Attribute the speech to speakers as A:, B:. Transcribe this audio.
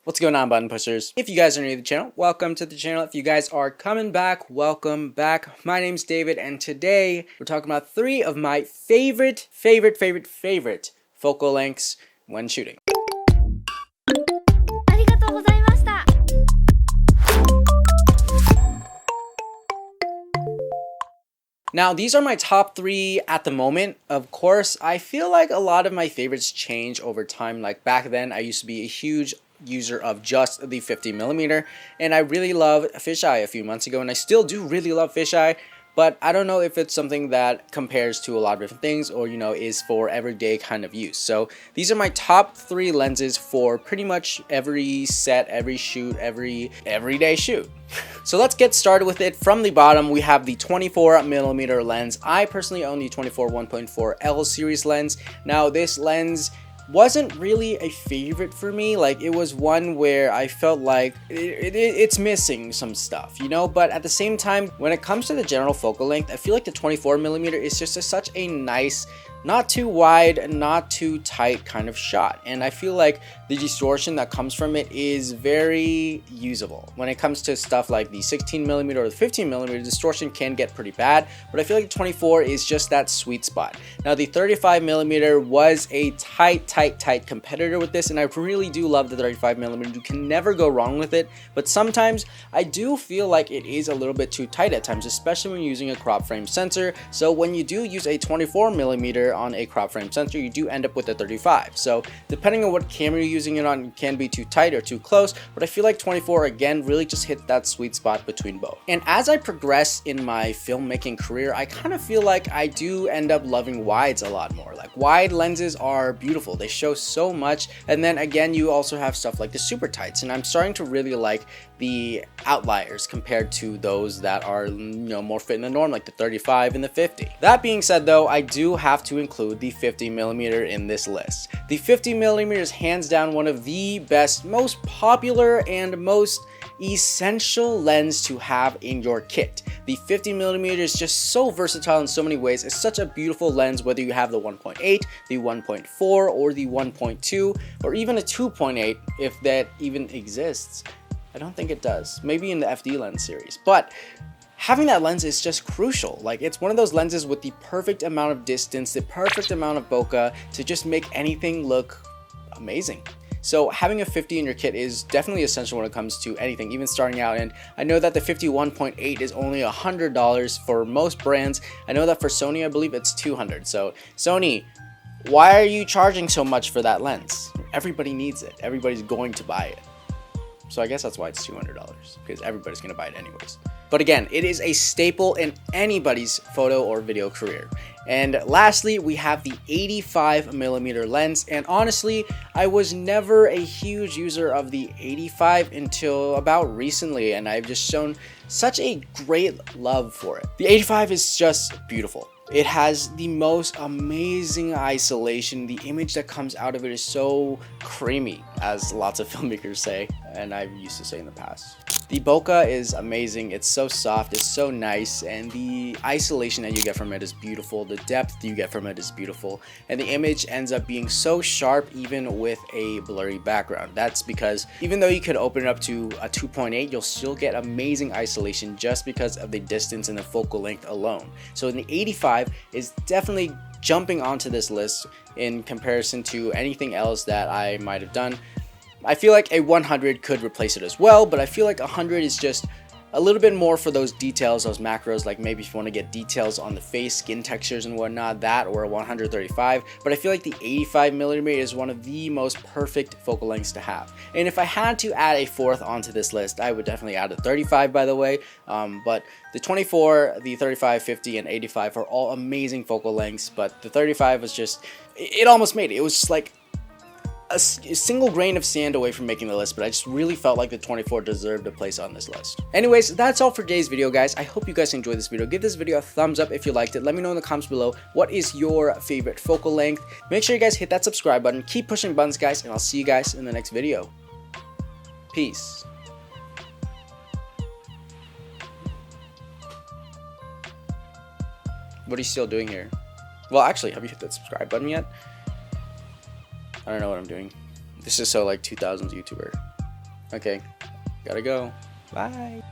A: What's going on, button pushers? If you guys are new to the channel, welcome to the channel. If you guys are coming back, welcome back. My name's David, and today we're talking about 3 of my favorite focal lengths when shooting. Now, these are my top 3 at the moment. Of course, I feel like a lot of my favorites change over time. Like back then, I used to be a huge user of just the 50mm, and I really loved fisheye a few months ago, and I still do really love fisheye. But I don't know if it's something that compares to a lot of different things or, is for everyday kind of use. So these are my top 3 lenses for pretty much every set, every shoot, everyday shoot. So let's get started with it. From the bottom, we have the 24mm lens. I personally own the 24 1.4 L series lens. Now this lens wasn't really a favorite for me. Like, it was one where I felt like it's missing some stuff, but at the same time, when it comes to the general focal length, I feel like the 24mm is just such a nice, not too wide and not too tight kind of shot, and I feel like the distortion that comes from it is very usable. When it comes to stuff like the 16mm or the 15mm, distortion can get pretty bad, but I feel like the 24 is just that sweet spot. Now the 35mm was a tight competitor with this, and I really do love the 35mm. You can never go wrong with it, but sometimes I do feel like it is a little bit too tight at times, especially when using a crop frame sensor. So when you do use a 24mm on a crop frame sensor, you do end up with a 35. So depending on what camera you're using it on, it can be too tight or too close, but I feel like 24 again really just hit that sweet spot between both. And as I progress in my filmmaking career, I kind of feel like I do end up loving wides a lot more. Like, wide lenses are beautiful, they show so much, and then again you also have stuff like the super tights, and I'm starting to really like the outliers compared to those that are more fit in the norm, like the 35 and the 50. That being said though, I do have to include the 50mm in this list. The 50mm is hands down one of the best, most popular, and most essential lens to have in your kit. The 50mm is just so versatile in so many ways. It's such a beautiful lens, whether you have the 1.8, the 1.4, or the 1.2, or even a 2.8, if that even exists. I don't think it does. Maybe in the FD lens series, but having that lens is just crucial. Like, it's one of those lenses with the perfect amount of distance, the perfect amount of bokeh to just make anything look amazing. So having a 50 in your kit is definitely essential when it comes to anything, even starting out. And I know that the 51.8 is only $100 for most brands. I know that for Sony, I believe it's $200. So Sony, why are you charging so much for that lens? Everybody needs it. Everybody's going to buy it. So I guess that's why it's $200, because everybody's going to buy it anyways. But again, it is a staple in anybody's photo or video career. And lastly, we have the 85mm lens. And honestly, I was never a huge user of the 85 until about recently, and I've just shown such a great love for it. The 85 is just beautiful. It has the most amazing isolation. The image that comes out of it is so creamy, as lots of filmmakers say, and I've used to say in the past. The bokeh is amazing. It's so soft, it's so nice, and the isolation that you get from it is beautiful. The depth you get from it is beautiful, and the image ends up being so sharp even with a blurry background. That's because even though you could open it up to a 2.8, you'll still get amazing isolation just because of the distance and the focal length alone. So the 85 is definitely jumping onto this list in comparison to anything else that I might have done. I feel like a 100 could replace it as well, but I feel like 100 is just a little bit more for those details, those macros, like maybe if you want to get details on the face, skin textures and whatnot, that or a 135. But I feel like the 85mm is one of the most perfect focal lengths to have. And if I had to add a 4th onto this list, I would definitely add a 35, by the way. But the 24, the 35, 50, and 85 are all amazing focal lengths, but the 35 was just, it almost made it. It was just like a single grain of sand away from making the list, but I just really felt like the 24 deserved a place on this list. Anyways, that's all for today's video, guys. I hope you guys enjoyed this video. Give this video a thumbs up if you liked it. Let me know in the comments below what is your favorite focal length. Make sure you guys hit that subscribe button. Keep pushing buttons, guys, and I'll see you guys in the next video. Peace. What are you still doing here? Well, actually, have you hit that subscribe button yet? I don't know what I'm doing. This is so like 2000s YouTuber. Okay, gotta go. Bye.